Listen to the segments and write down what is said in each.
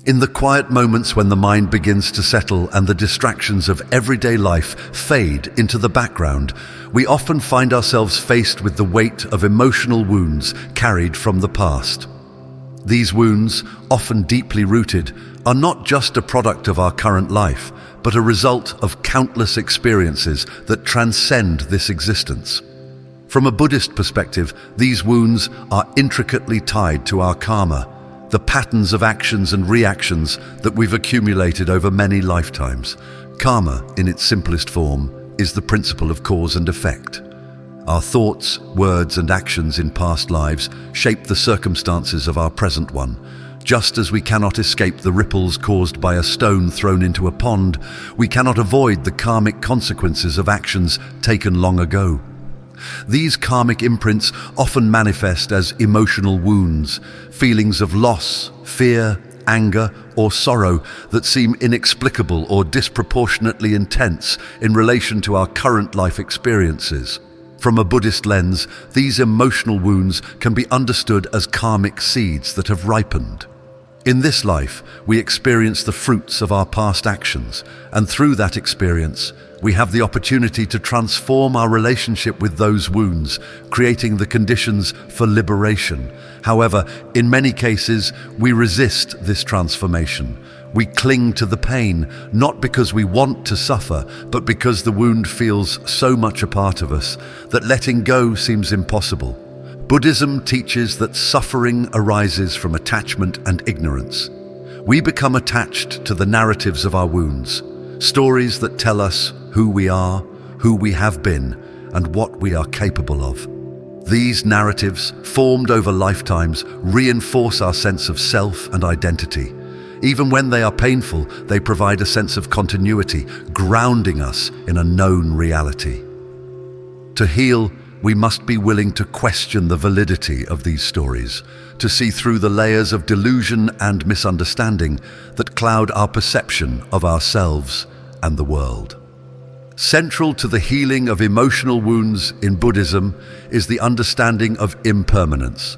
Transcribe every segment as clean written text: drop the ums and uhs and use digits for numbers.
In the quiet moments when the mind begins to settle and the distractions of everyday life fade into the background, we often find ourselves faced with the weight of emotional wounds carried from the past. These wounds, often deeply rooted, are not just a product of our current life, but a result of countless experiences that transcend this existence. From a Buddhist perspective, these wounds are intricately tied to our karma, the patterns of actions and reactions that we've accumulated over many lifetimes. Karma, in its simplest form, is the principle of cause and effect. Our thoughts, words, and actions in past lives shape the circumstances of our present one. Just as we cannot escape the ripples caused by a stone thrown into a pond, we cannot avoid the karmic consequences of actions taken long ago. These karmic imprints often manifest as emotional wounds, feelings of loss, fear, anger, or sorrow that seem inexplicable or disproportionately intense in relation to our current life experiences. From a Buddhist lens, these emotional wounds can be understood as karmic seeds that have ripened. In this life, we experience the fruits of our past actions, and through that experience, we have the opportunity to transform our relationship with those wounds, creating the conditions for liberation. However, in many cases, we resist this transformation. We cling to the pain, not because we want to suffer, but because the wound feels so much a part of us that letting go seems impossible. Buddhism teaches that suffering arises from attachment and ignorance. We become attached to the narratives of our wounds, stories that tell us who we are, who we have been, and what we are capable of. These narratives, formed over lifetimes, reinforce our sense of self and identity. Even when they are painful, they provide a sense of continuity, grounding us in a known reality. To heal, we must be willing to question the validity of these stories, to see through the layers of delusion and misunderstanding that cloud our perception of ourselves and the world. Central to the healing of emotional wounds in Buddhism is the understanding of impermanence.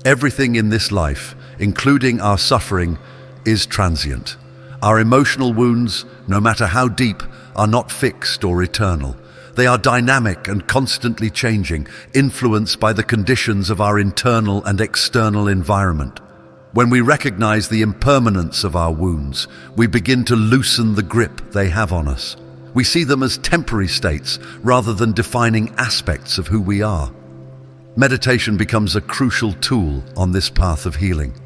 Everything in this life, including our suffering, is transient. Our emotional wounds, no matter how deep, are not fixed or eternal. They are dynamic and constantly changing, influenced by the conditions of our internal and external environment. When we recognize the impermanence of our wounds, we begin to loosen the grip they have on us. We see them as temporary states rather than defining aspects of who we are. Meditation becomes a crucial tool on this path of healing.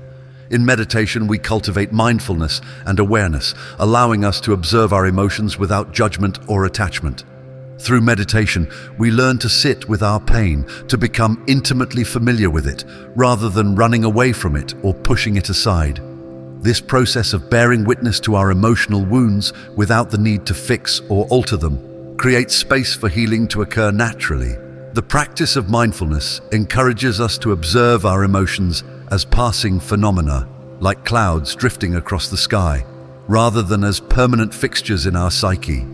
In meditation, we cultivate mindfulness and awareness, allowing us to observe our emotions without judgment or attachment. Through meditation, we learn to sit with our pain, to become intimately familiar with it, rather than running away from it or pushing it aside. This process of bearing witness to our emotional wounds without the need to fix or alter them creates space for healing to occur naturally. The practice of mindfulness encourages us to observe our emotions as passing phenomena, like clouds drifting across the sky, rather than as permanent fixtures in our psyche.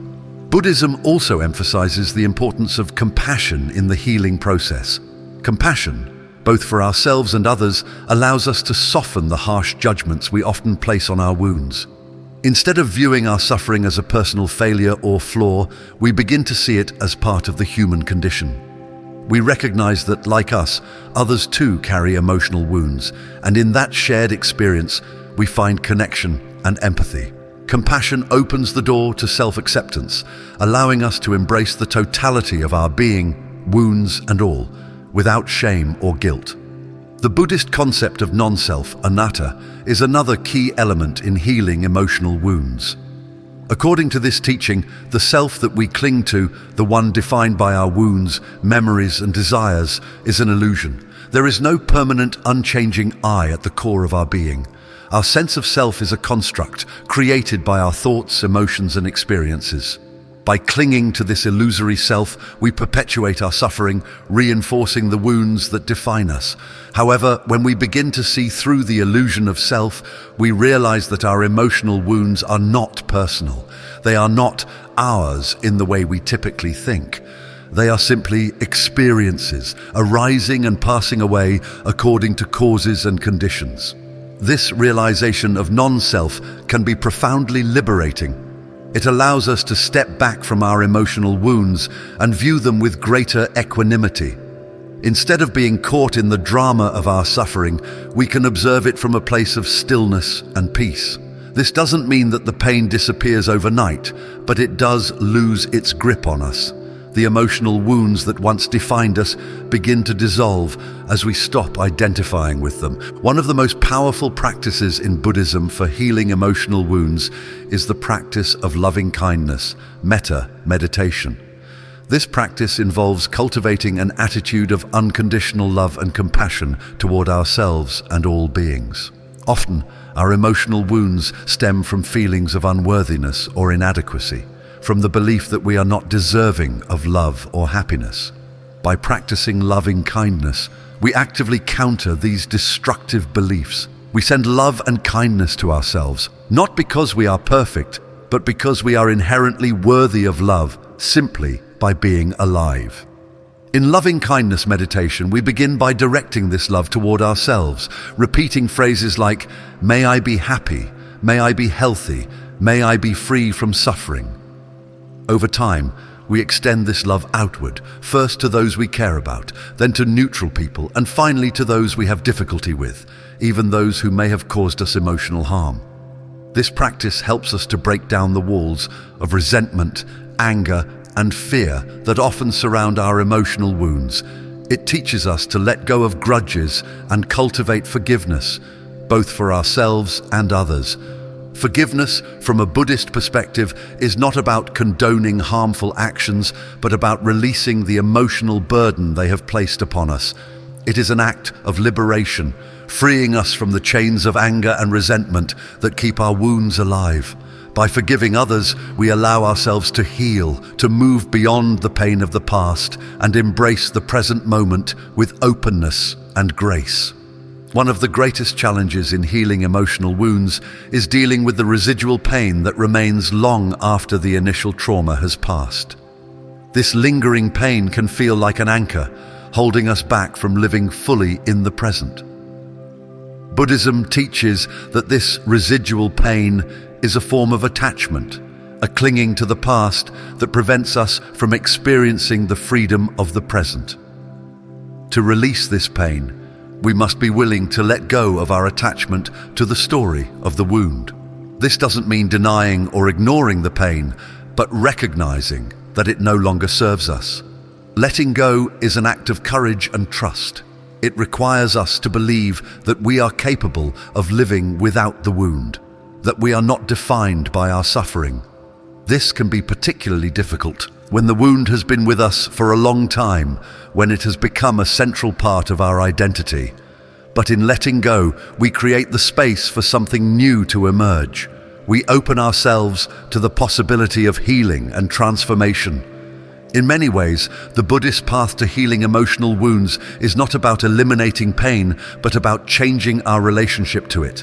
Buddhism also emphasizes the importance of compassion in the healing process. Compassion, both for ourselves and others, allows us to soften the harsh judgments we often place on our wounds. Instead of viewing our suffering as a personal failure or flaw, we begin to see it as part of the human condition. We recognize that, like us, others too carry emotional wounds, and in that shared experience, we find connection and empathy. Compassion opens the door to self-acceptance, allowing us to embrace the totality of our being, wounds and all, without shame or guilt. The Buddhist concept of non-self, anatta, is another key element in healing emotional wounds. According to this teaching, the self that we cling to, the one defined by our wounds, memories and desires, is an illusion. There is no permanent, unchanging I at the core of our being. Our sense of self is a construct created by our thoughts, emotions, and experiences. By clinging to this illusory self, we perpetuate our suffering, reinforcing the wounds that define us. However, when we begin to see through the illusion of self, we realize that our emotional wounds are not personal. They are not ours in the way we typically think. They are simply experiences, arising and passing away according to causes and conditions. This realization of non-self can be profoundly liberating. It allows us to step back from our emotional wounds and view them with greater equanimity. Instead of being caught in the drama of our suffering, we can observe it from a place of stillness and peace. This doesn't mean that the pain disappears overnight, but it does lose its grip on us. The emotional wounds that once defined us begin to dissolve as we stop identifying with them. One of the most powerful practices in Buddhism for healing emotional wounds is the practice of loving kindness, metta meditation. This practice involves cultivating an attitude of unconditional love and compassion toward ourselves and all beings. Often, our emotional wounds stem from feelings of unworthiness or inadequacy, from the belief that we are not deserving of love or happiness. By practicing loving kindness, we actively counter these destructive beliefs. We send love and kindness to ourselves, not because we are perfect, but because we are inherently worthy of love simply by being alive. In loving kindness meditation, we begin by directing this love toward ourselves, repeating phrases like, "May I be happy, may I be healthy, may I be free from suffering." Over time, we extend this love outward, first to those we care about, then to neutral people, and finally to those we have difficulty with, even those who may have caused us emotional harm. This practice helps us to break down the walls of resentment, anger, and fear that often surround our emotional wounds. It teaches us to let go of grudges and cultivate forgiveness, both for ourselves and others. Forgiveness, from a Buddhist perspective, is not about condoning harmful actions, but about releasing the emotional burden they have placed upon us. It is an act of liberation, freeing us from the chains of anger and resentment that keep our wounds alive. By forgiving others, we allow ourselves to heal, to move beyond the pain of the past, and embrace the present moment with openness and grace. One of the greatest challenges in healing emotional wounds is dealing with the residual pain that remains long after the initial trauma has passed. This lingering pain can feel like an anchor, holding us back from living fully in the present. Buddhism teaches that this residual pain is a form of attachment, a clinging to the past that prevents us from experiencing the freedom of the present. To release this pain, we must be willing to let go of our attachment to the story of the wound. This doesn't mean denying or ignoring the pain, but recognizing that it no longer serves us. Letting go is an act of courage and trust. It requires us to believe that we are capable of living without the wound, that we are not defined by our suffering. This can be particularly difficult when the wound has been with us for a long time, when it has become a central part of our identity. But in letting go, we create the space for something new to emerge. We open ourselves to the possibility of healing and transformation. In many ways, the Buddhist path to healing emotional wounds is not about eliminating pain, but about changing our relationship to it.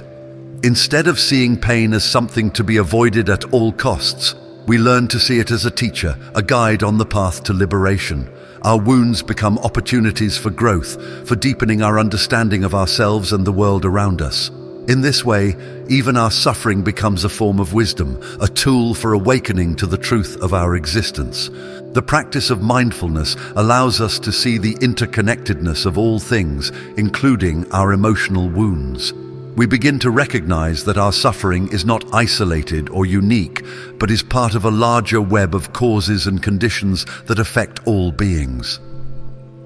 Instead of seeing pain as something to be avoided at all costs, we learn to see it as a teacher, a guide on the path to liberation. Our wounds become opportunities for growth, for deepening our understanding of ourselves and the world around us. In this way, even our suffering becomes a form of wisdom, a tool for awakening to the truth of our existence. The practice of mindfulness allows us to see the interconnectedness of all things, including our emotional wounds. We begin to recognize that our suffering is not isolated or unique, but is part of a larger web of causes and conditions that affect all beings.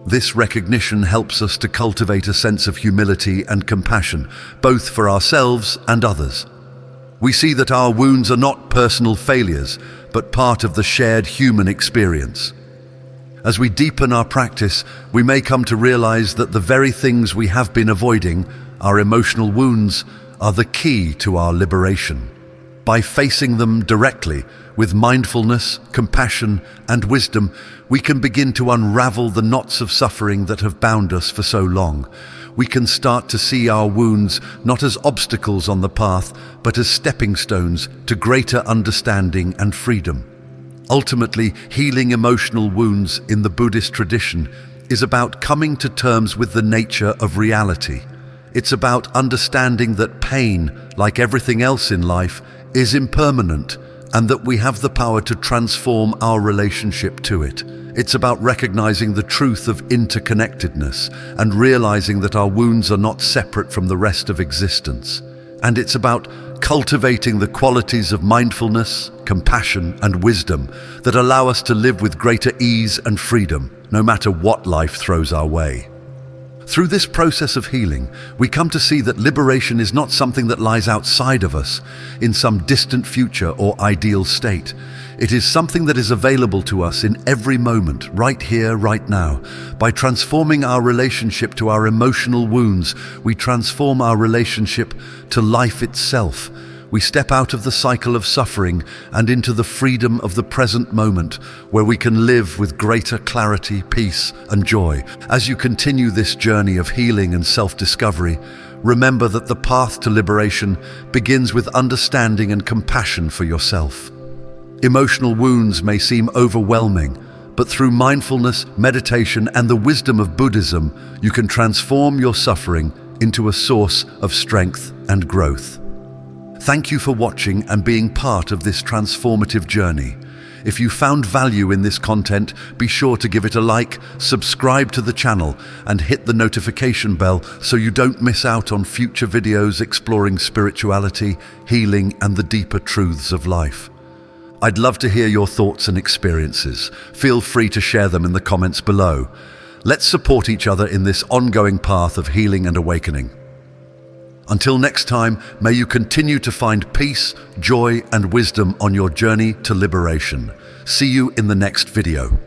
This recognition helps us to cultivate a sense of humility and compassion, both for ourselves and others. We see that our wounds are not personal failures, but part of the shared human experience. As we deepen our practice, we may come to realize that the very things we have been avoiding, our emotional wounds, are the key to our liberation. By facing them directly, with mindfulness, compassion, and wisdom, we can begin to unravel the knots of suffering that have bound us for so long. We can start to see our wounds not as obstacles on the path, but as stepping stones to greater understanding and freedom. Ultimately, healing emotional wounds in the Buddhist tradition is about coming to terms with the nature of reality. It's about understanding that pain, like everything else in life, is impermanent and that we have the power to transform our relationship to it. It's about recognizing the truth of interconnectedness and realizing that our wounds are not separate from the rest of existence. And it's about cultivating the qualities of mindfulness, compassion, and wisdom that allow us to live with greater ease and freedom, no matter what life throws our way. Through this process of healing, we come to see that liberation is not something that lies outside of us, in some distant future or ideal state. It is something that is available to us in every moment, right here, right now. By transforming our relationship to our emotional wounds, we transform our relationship to life itself. We step out of the cycle of suffering and into the freedom of the present moment, where we can live with greater clarity, peace, and joy. As you continue this journey of healing and self-discovery, remember that the path to liberation begins with understanding and compassion for yourself. Emotional wounds may seem overwhelming, but through mindfulness, meditation, and the wisdom of Buddhism, you can transform your suffering into a source of strength and growth. Thank you for watching and being part of this transformative journey. If you found value in this content, be sure to give it a like, subscribe to the channel, and hit the notification bell so you don't miss out on future videos exploring spirituality, healing, and the deeper truths of life. I'd love to hear your thoughts and experiences. Feel free to share them in the comments below. Let's support each other in this ongoing path of healing and awakening. Until next time, may you continue to find peace, joy, and wisdom on your journey to liberation. See you in the next video.